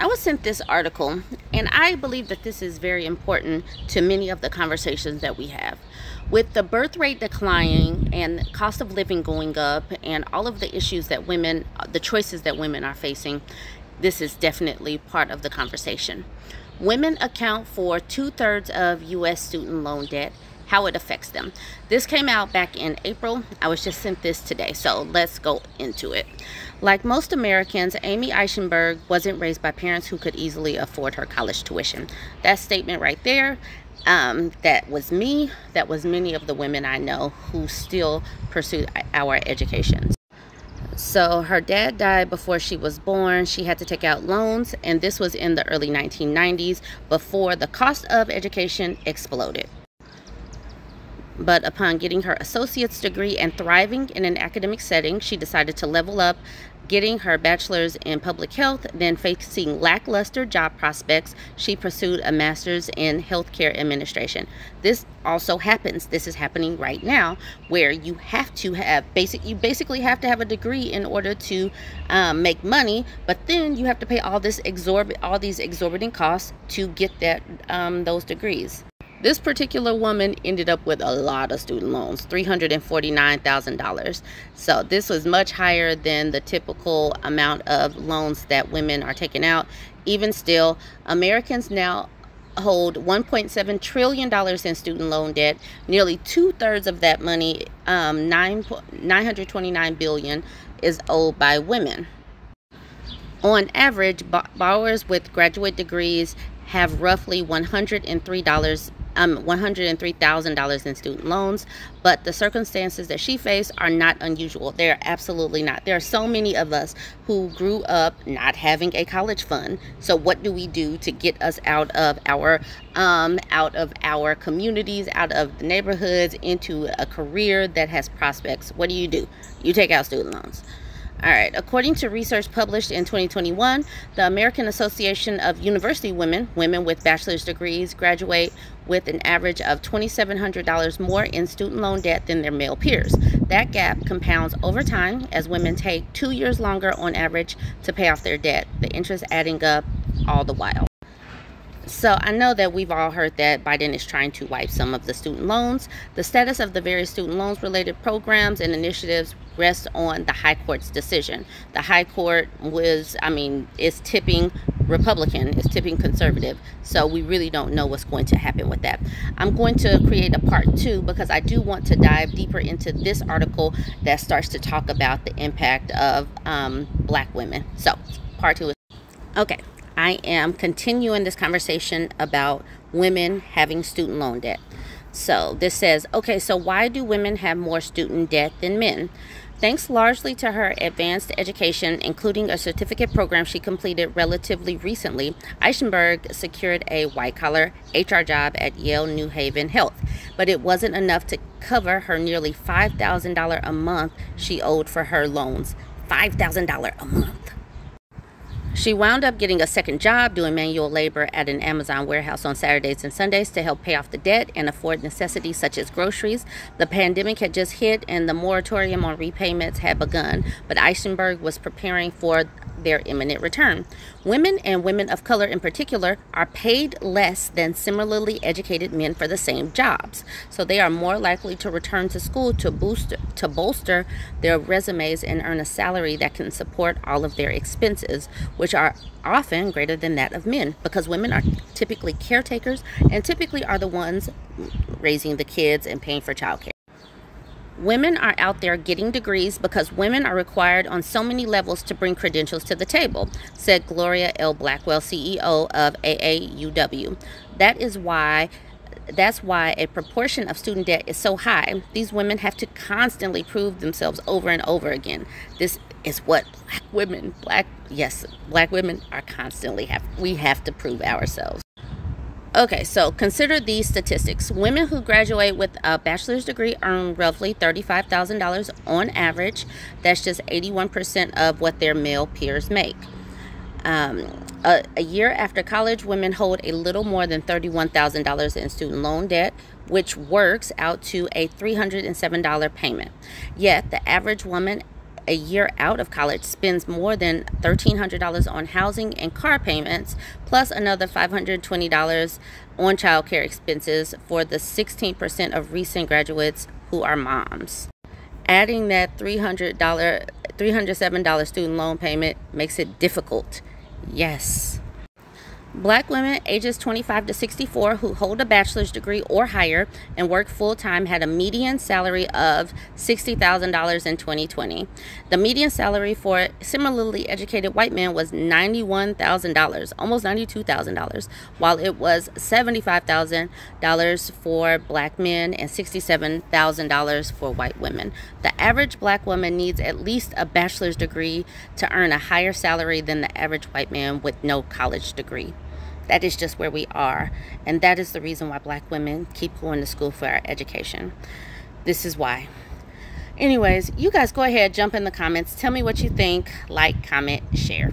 I was sent this article, and I believe that this is very important to many of the conversations that we have. With the birth rate declining and cost of living going up and all of the issues that the choices that women are facing, this is definitely part of the conversation. Women account for 2/3 of U.S. student loan debt. How it affects them. This came out back in April. I was just sent this today, so let's go into it. Like most Americans, Amy Eichenberg wasn't raised by parents who could easily afford her college tuition. That statement right there, that was me. That was many of the women I know who still pursue our educations. So her dad died before she was born. She had to take out loans, and this was in the early 1990s before the cost of education exploded. But upon getting her associate's degree and thriving in an academic setting, she decided to level up, getting her bachelor's in public health. Then, facing lackluster job prospects, she pursued a master's in healthcare administration. This also happens. This is happening right now, where you have to have you basically have to have a degree in order to make money, but then you have to pay all these exorbitant costs to get those degrees. This particular woman ended up with a lot of student loans, $349,000. So this was much higher than the typical amount of loans that women are taking out. Even still, Americans now hold $1.7 trillion in student loan debt. Nearly 2/3 of that money, $929 billion, is owed by women. On average, borrowers with graduate degrees have roughly $103,000 in student loans, but the circumstances that she faced are not unusual. They're absolutely not. There are so many of us who grew up not having a college fund. So what do we do to get us out of our communities, out of the neighborhoods, into a career that has prospects? What do? You take out student loans. All right, according to research published in 2021, the American Association of University Women with bachelor's degrees graduate with an average of $2,700 more in student loan debt than their male peers. That gap compounds over time as women take 2 years longer on average to pay off their debt, the interest adding up all the while. So I know that we've all heard that Biden is trying to wipe some of the student loans. The status of the various student loans related programs and initiatives rests on the High Court's decision. The High Court is tipping Republican, is tipping conservative. So we really don't know what's going to happen with that. I'm going to create a part 2 because I do want to dive deeper into this article that starts to talk about the impact of Black women. So part 2 is okay. I am continuing this conversation about women having student loan debt. So this says, okay, so why do women have more student debt than men? Thanks largely to her advanced education, including a certificate program she completed relatively recently, Eichenberg secured a white-collar HR job at Yale New Haven Health. But it wasn't enough to cover her nearly $5,000 a month she owed for her loans. $5,000 a month. She wound up getting a second job doing manual labor at an Amazon warehouse on Saturdays and Sundays to help pay off the debt and afford necessities such as groceries. The pandemic had just hit and the moratorium on repayments had begun, but Eichenberg was preparing for their imminent return. Women, and women of color in particular, are paid less than similarly educated men for the same jobs. So they are more likely to return to school to bolster their resumes and earn a salary that can support all of their expenses, which are often greater than that of men, because women are typically caretakers and typically are the ones raising the kids and paying for childcare. Women are out there getting degrees because women are required on so many levels to bring credentials to the table, said Gloria L. Blackwell, CEO of AAUW. That's why a proportion of student debt is so high. These women have to constantly prove themselves over and over again. This is what black women are constantly we have to prove ourselves. Okay, so consider these statistics. Women who graduate with a bachelor's degree earn roughly $35,000 on average. That's just 81% of what their male peers make. A year after college, women hold a little more than $31,000 in student loan debt, which works out to a $307 payment. Yet, the average woman a year out of college spends more than $1,300 on housing and car payments, plus another $520 on child care expenses for the 16% of recent graduates who are moms. Adding that $307 student loan payment makes it difficult. Yes. Black women ages 25 to 64 who hold a bachelor's degree or higher and work full-time had a median salary of $60,000 in 2020. The median salary for similarly educated white men was $91,000, almost $92,000, while it was $75,000 for black men and $67,000 for white women. The average black woman needs at least a bachelor's degree to earn a higher salary than the average white man with no college degree. That is just where we are, and that is the reason why black women keep going to school for our education. This is why. Anyways, you guys go ahead, jump in the comments, tell me what you think, like, comment, share.